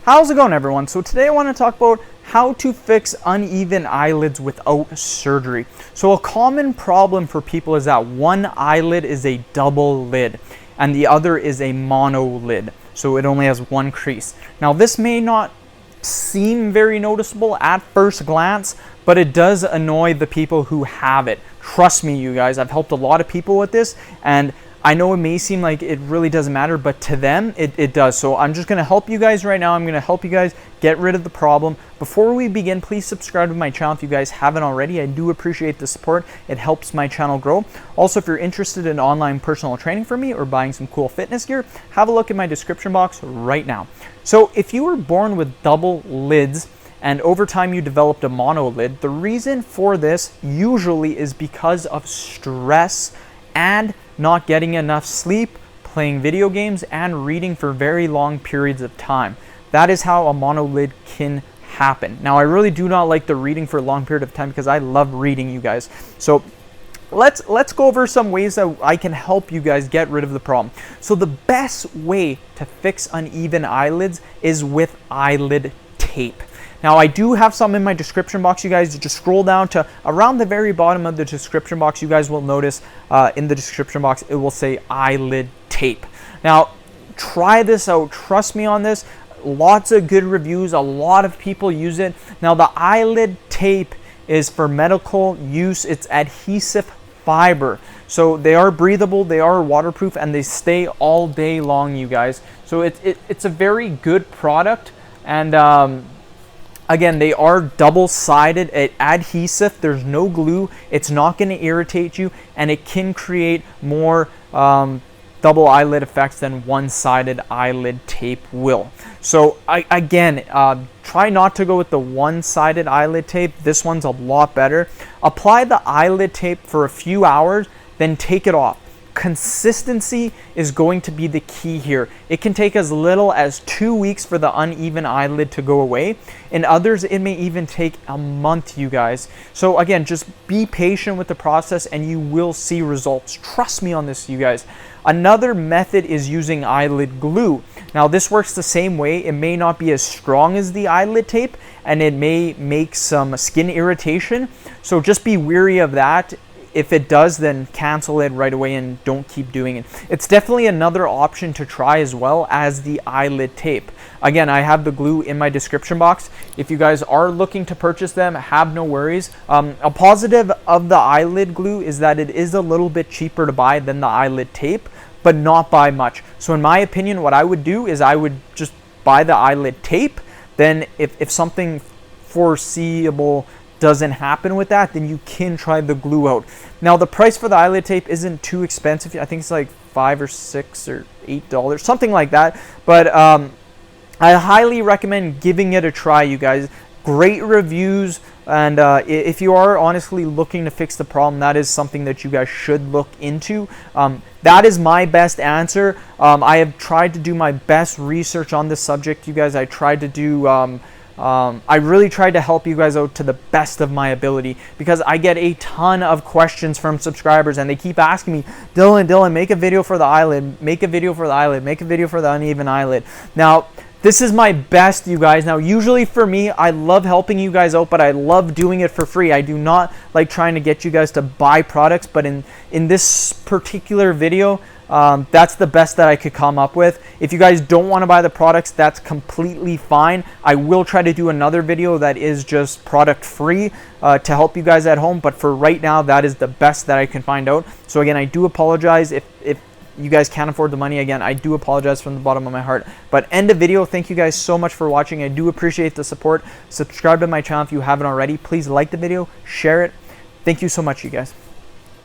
How's it going, everyone? So today I want to talk about how to fix uneven eyelids without surgery. So a common problem for people is that one eyelid is a double lid and the other is a mono lid. So it only has one crease. Now this may not seem very noticeable at first glance, but it does annoy the people who have it. Trust me, you guys, I've helped a lot of people with this, and I know it may seem like it really doesn't matter, but to them, it does. So I'm just going to help you guys right now. I'm going to help you guys get rid of the problem. Before we begin, please subscribe to my channel if you guys haven't already. I do appreciate the support. It helps my channel grow. Also, if you're interested in online personal training from me or buying some cool fitness gear, have a look in my description box right now. So if you were born with double lids, and over time you developed a monolid, the reason for this usually is because of stress and not getting enough sleep, playing video games, and reading for very long periods of time. That is how a monolid can happen. Now, I really do not like the reading for a long period of time because I love reading, you guys. So let's go over some ways that I can help you guys get rid of the problem. So the best way to fix uneven eyelids is with eyelid tape. Now, I do have some in my description box, you guys. Just scroll down to around the very bottom of the description box. You guys will notice in the description box, it will say eyelid tape. Now, try this out. Trust me on this. Lots of good reviews. A lot of people use it. Now, the eyelid tape is for medical use. It's adhesive fiber. So they are breathable, they are waterproof, and they stay all day long, you guys. So it's a very good product. And again, they are double-sided, adhesive, there's no glue, it's not going to irritate you, and it can create more double eyelid effects than one-sided eyelid tape will. So again, try not to go with the one-sided eyelid tape. This one's a lot better. Apply the eyelid tape for a few hours, then take it off. Consistency is going to be the key here. It can take as little as 2 weeks for the uneven eyelid to go away. In others, it may even take a month, you guys. So again, just be patient with the process and you will see results. Trust me on this, you guys. Another method is using eyelid glue. Now this works the same way. It may not be as strong as the eyelid tape and it may make some skin irritation. So just be wary of that. If it does, then cancel it right away and don't keep doing it. It's definitely another option to try as well as the eyelid tape. Again, I have the glue in my description box. If you guys are looking to purchase them, have no worries. A positive of the eyelid glue is that it is a little bit cheaper to buy than the eyelid tape, but not by much. So in my opinion, what I would do is I would just buy the eyelid tape. Then if something foreseeable doesn't happen with that, then you can try the glue out. Now the price for the eyelid tape isn't too expensive. I think it's like $5 or $6 or $8, something like that. But I highly recommend giving it a try, you guys. Great reviews, and if you are honestly looking to fix the problem, that is something that you guys should look into. That is my best answer. I have tried to do my best research on this subject, you guys. I tried to do I really tried to help you guys out to the best of my ability because I get a ton of questions from subscribers and they keep asking me, Dylan, make a video for the eyelid, make a video for the eyelid, make a video for the uneven eyelid. Now, this is my best, you guys. Now, usually for me, I love helping you guys out, but I love doing it for free. I do not like trying to get you guys to buy products, but in this particular video, that's the best that I could come up with. If you guys don't want to buy the products, that's completely fine. I will try to do another video that is just product free to help you guys at home. But for right now, that is the best that I can find out. So again, I do apologize if you guys can't afford the money. Again, I do apologize from the bottom of my heart. But end the video. Thank you guys so much for watching. I do appreciate the support. Subscribe to my channel if you haven't already. Please like the video, share it. Thank you so much, you guys.